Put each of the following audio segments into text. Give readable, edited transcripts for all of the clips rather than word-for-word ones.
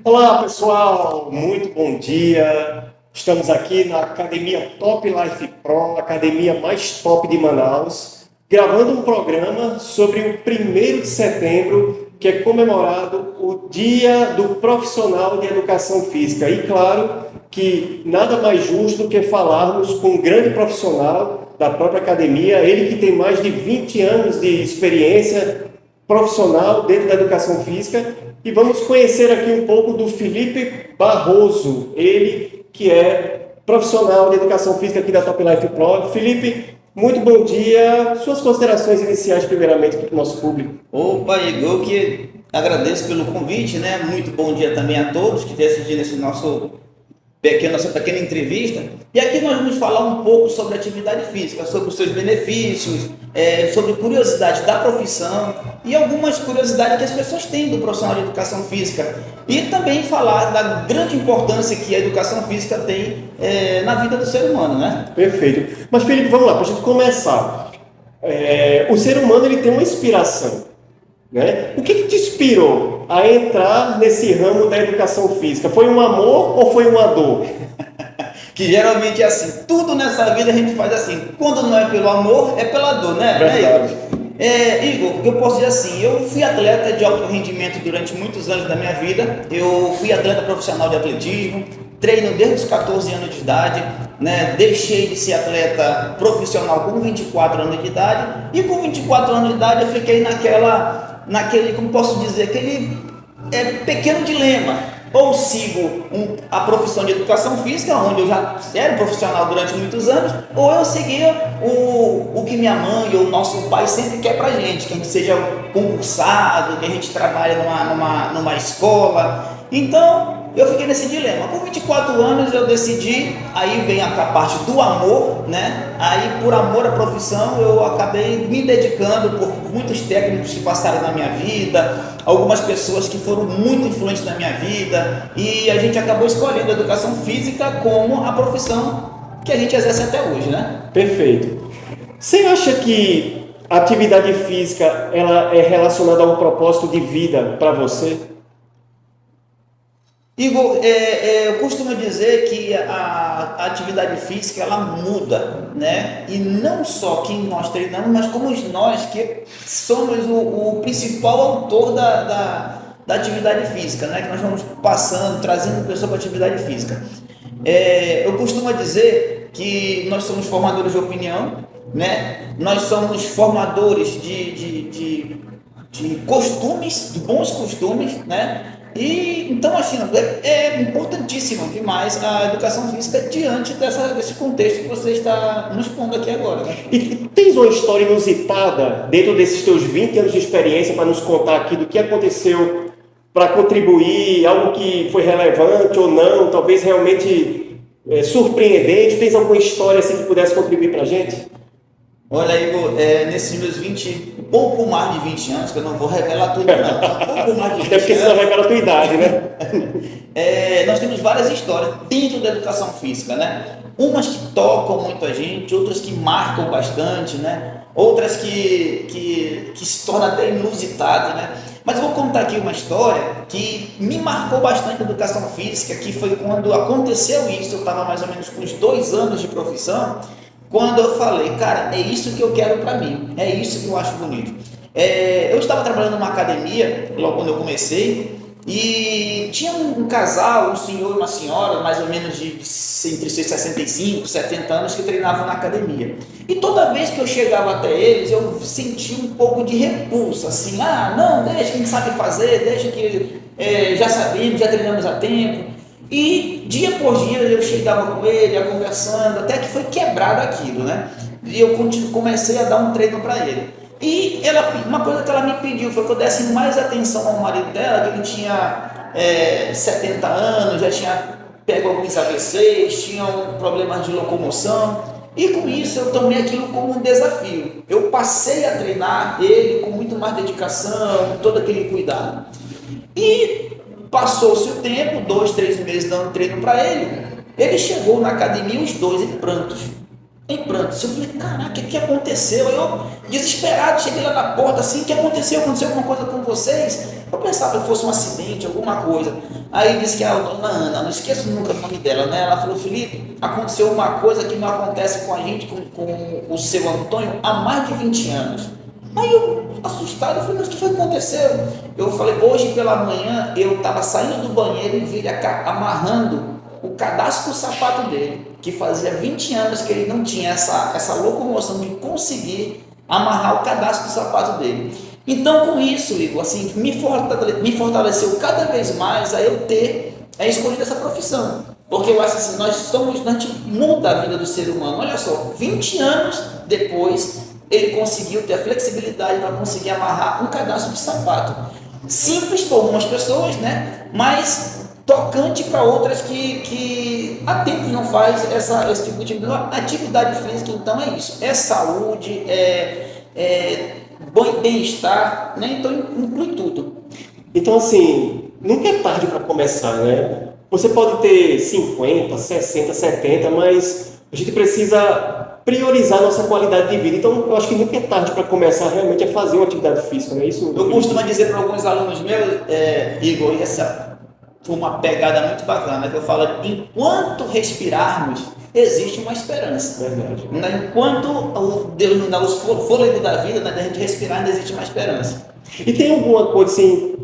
Olá, pessoal, muito bom dia. Estamos aqui na Academia Top Life Pro, a academia mais top de Manaus, gravando um programa sobre o 1º de setembro, que é comemorado o Dia do Profissional de Educação Física. E claro que nada mais justo do que falarmos com um grande profissional da própria academia, ele que tem mais de 20 anos de experiência profissional dentro da educação física, e vamos conhecer aqui um pouco do Felipe Barroso, ele que é profissional de educação física aqui da Top Life Pro. Felipe, muito bom dia. Suas considerações iniciais, primeiramente, para o nosso público. Opa, Igor, que agradeço pelo convite, né? Muito bom dia também a todos que têm assistido esse nossa pequena entrevista. E aqui nós vamos falar um pouco sobre atividade física, sobre os seus benefícios, sobre curiosidades da profissão e algumas curiosidades que as pessoas têm do profissional de educação física. E também falar da grande importância que a educação física tem na vida do ser humano, né? Perfeito. Mas, Felipe, vamos lá, para a gente começar. O ser humano ele tem uma inspiração, né? O que te inspirou a entrar nesse ramo da educação física? Foi um amor ou foi uma dor? Que geralmente é assim, tudo nessa vida a gente faz assim, quando não é pelo amor, é pela dor, né, Verdade. Igor? Igor, eu posso dizer assim, eu fui atleta de alto rendimento durante muitos anos da minha vida, eu fui atleta profissional de atletismo, treino desde os 14 anos de idade, né? Deixei de ser atleta profissional com 24 anos de idade, e com 24 anos de idade eu fiquei naquele, como posso dizer, aquele pequeno dilema. Ou sigo a profissão de educação física, onde eu já era profissional durante muitos anos, ou eu seguia o que minha mãe ou o nosso pai sempre quer pra gente, que a gente seja concursado, que a gente trabalhe numa escola. Então, eu fiquei nesse dilema. Com 24 anos eu decidi, aí vem a parte do amor, né? Aí por amor à profissão eu acabei me dedicando por muitos técnicos que passaram na minha vida, algumas pessoas que foram muito influentes na minha vida, e a gente acabou escolhendo a educação física como a profissão que a gente exerce até hoje, né? Perfeito. Você acha que a atividade física ela é relacionada a um propósito de vida para você? Igor, eu costumo dizer que a atividade física ela muda, né? E não só quem nós treinamos, mas como nós que somos o principal autor da atividade física, né? Que nós vamos passando, trazendo a pessoa para a atividade física. Eu costumo dizer que nós somos formadores de opinião, né? Nós somos formadores de costumes, de bons costumes, né? E então, assim, é importantíssimo demais a educação física diante desse contexto que você está nos pondo aqui agora, né? E tens uma história inusitada dentro desses teus 20 anos de experiência para nos contar aqui do que aconteceu para contribuir, algo que foi relevante ou não, talvez realmente surpreendente? Tens alguma história assim que pudesse contribuir para a gente? Olha, Igor, nesses meus 20, pouco mais de 20 anos, que eu não vou revelar tudo, não, pouco mais de Até 20 porque senão anos, vai para a tua idade, né? nós temos várias histórias dentro da educação física, né? Umas que tocam muito a gente, outras que marcam bastante, né? Outras que se tornam até inusitadas, né? Mas eu vou contar aqui uma história que me marcou bastante na educação física, que foi quando aconteceu isso, eu estava mais ou menos com uns 2 anos de profissão, quando eu falei, cara, é isso que eu quero para mim, é isso que eu acho bonito. Eu estava trabalhando numa academia, logo quando eu comecei, e tinha um casal, um senhor e uma senhora, mais ou menos entre seus 65 70 anos, que treinavam na academia. E toda vez que eu chegava até eles, eu sentia um pouco de repulsa, assim, não, deixa que a gente sabe fazer, deixa que já sabemos, já treinamos há tempo. E dia por dia eu chegava com ele, ia conversando, até que foi quebrado aquilo, né? E eu comecei a dar um treino para ele. E uma coisa que ela me pediu foi que eu desse mais atenção ao marido dela, que ele tinha 70 anos, já tinha pego alguns AVCs, tinha problemas de locomoção. E com isso eu tomei aquilo como um desafio. Eu passei a treinar ele com muito mais dedicação, todo aquele cuidado. E passou-se o tempo, 2, 3 meses dando treino para ele. Ele chegou na academia, os dois em prantos. em prantos. Eu falei, caraca, o que aconteceu? Aí eu, desesperado, cheguei lá na porta, assim, o que aconteceu? Aconteceu alguma coisa com vocês? Eu pensava que fosse um acidente, alguma coisa. Aí disse que a dona Ana, não esqueço nunca o nome dela, né? Ela falou, Felipe, aconteceu uma coisa que não acontece com a gente, com o seu Antônio, há mais de 20 anos. Aí eu, assustado, falei, mas o que foi que aconteceu? Eu falei, hoje pela manhã eu estava saindo do banheiro e vi ele amarrando o cadastro do sapato dele, que fazia 20 anos que ele não tinha essa locomoção de conseguir amarrar o cadastro do sapato dele. Então, com isso, Igor, assim, me fortaleceu cada vez mais a eu ter escolhido essa profissão. Porque eu acho assim, a gente muda a vida do ser humano. Olha só, 20 anos depois, ele conseguiu ter a flexibilidade para conseguir amarrar um cadastro de sapato. Simples para algumas pessoas, né? Mas tocante para outras que há tempo não faz esse tipo de atividade física. Então é isso, é saúde, bem-estar, né? Então inclui tudo. Então, assim, nunca é tarde para começar, né? Você pode ter 50, 60, 70, mas a gente precisa priorizar nossa qualidade de vida. Então, eu acho que nunca é tarde para começar realmente a fazer uma atividade física, não é isso? Eu costumo dizer para alguns alunos meus, Igor, e essa foi uma pegada muito bacana, que eu falo, enquanto respirarmos, existe uma esperança. Verdade. Enquanto Deus nos dá o fôlego da vida, né, da gente respirar, ainda existe uma esperança. E tem alguma coisa assim,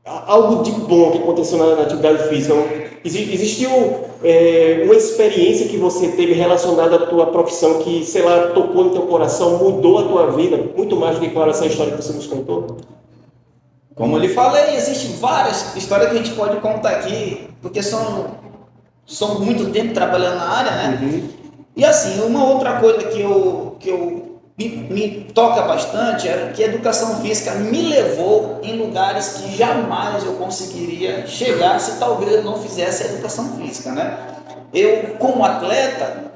algo de bom que aconteceu na atividade física? Existiu uma experiência que você teve relacionada à tua profissão que, sei lá, tocou no teu coração, mudou a tua vida, muito mais do que, claro, essa história que você nos contou? Como eu lhe falei, existem várias histórias que a gente pode contar aqui, porque são muito tempo trabalhando na área, né? Uhum. E assim, uma outra coisa me toca bastante é que a educação física me levou em lugares que jamais eu conseguiria chegar se talvez eu não fizesse a educação física, né? Eu, como atleta,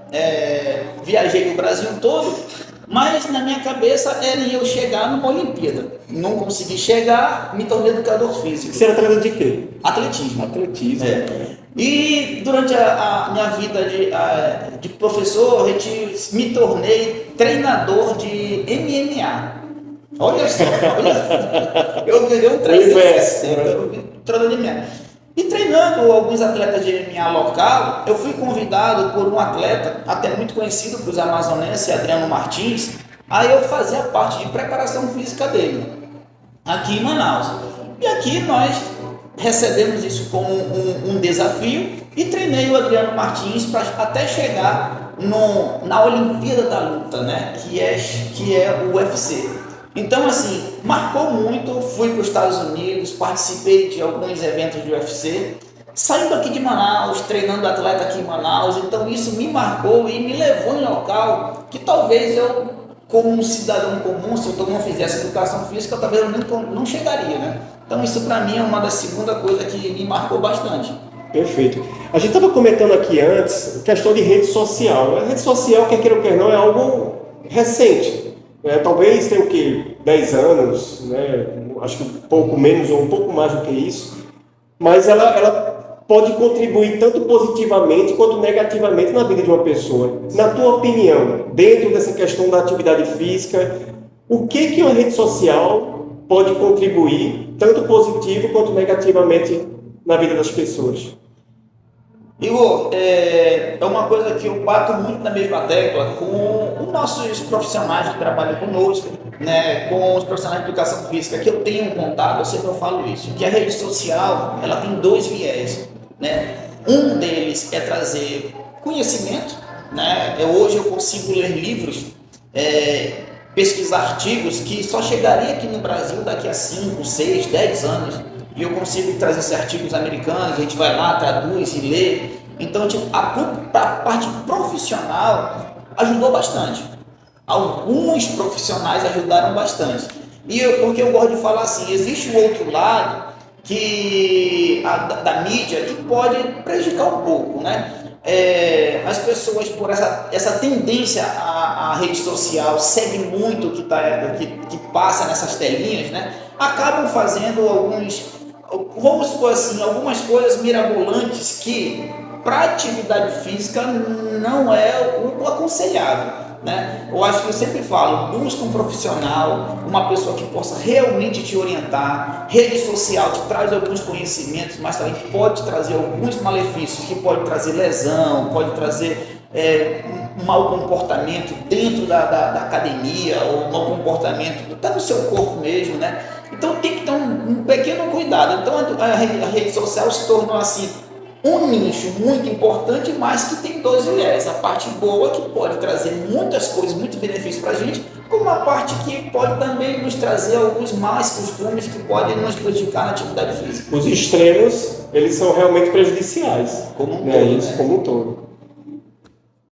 viajei o Brasil todo, mas na minha cabeça era eu chegar numa Olimpíada. Não consegui chegar, me tornei educador físico. Você era atleta de quê? Atletismo. Atletismo. E durante a minha vida de professor, me tornei treinador de MMA. Olha só, eu virei um treinador de MMA. E treinando alguns atletas de MMA local, eu fui convidado por um atleta, até muito conhecido para os amazonenses, Adriano Martins, aí eu fazia parte de preparação física dele, aqui em Manaus. E aqui nós recebemos isso como um desafio e treinei o Adriano Martins para até chegar na Olimpíada da Luta, né? que é o UFC. Então, assim, marcou muito. Fui para os Estados Unidos, participei de alguns eventos do UFC, saindo aqui de Manaus, treinando atleta aqui em Manaus. Então, isso me marcou e me levou em local que talvez eu, como um cidadão comum, se eu não fizesse educação física, talvez eu não chegaria, né? Então, isso para mim é uma das segundas coisas que me marcou bastante. Perfeito. A gente estava comentando aqui antes questão de rede social. A rede social, quer queira ou quer não, é algo recente. Talvez tenha o quê? 10 anos, né? Acho que um pouco menos ou um pouco mais do que isso. Mas ela pode contribuir tanto positivamente quanto negativamente na vida de uma pessoa. Na tua opinião, dentro dessa questão da atividade física, o que uma rede social pode contribuir, tanto positivo quanto negativamente, na vida das pessoas? Igor, é uma coisa que eu bato muito na mesma tecla com os nossos profissionais que trabalham conosco, né, com os profissionais de educação física que eu tenho contato, eu sempre falo isso, que a rede social ela tem dois viés, né? Um deles é trazer conhecimento, né? Hoje eu consigo ler livros, pesquisar artigos que só chegaria aqui no Brasil daqui a 5, 6, 10 anos. E eu consigo trazer esses artigos americanos, a gente vai lá, traduz e lê. Então, tipo, a parte profissional ajudou bastante. Alguns profissionais ajudaram bastante. Porque eu gosto de falar assim, existe um outro lado da mídia que pode prejudicar um pouco, né? As pessoas, por essa tendência à rede social, segue muito o que passa nessas telinhas, né? Acabam fazendo vamos supor assim, algumas coisas mirabolantes que para atividade física não é o aconselhável. Né? Eu acho que eu sempre falo, busca um profissional, uma pessoa que possa realmente te orientar. Rede social te traz alguns conhecimentos, mas também pode trazer alguns malefícios, que pode trazer lesão, pode trazer um mau comportamento dentro da academia, ou um mau comportamento está no seu corpo mesmo, né? Então tem que ter um pequeno cuidado. Então a rede social se tornou assim um nicho muito importante, mas que tem dois viés. A parte boa, que pode trazer muitas coisas, muito benefício para a gente, como a parte que pode também nos trazer alguns más costumes que podem nos prejudicar na atividade física. Os extremos, eles são realmente prejudiciais. Como um né? todo, Isso, né? como um todo.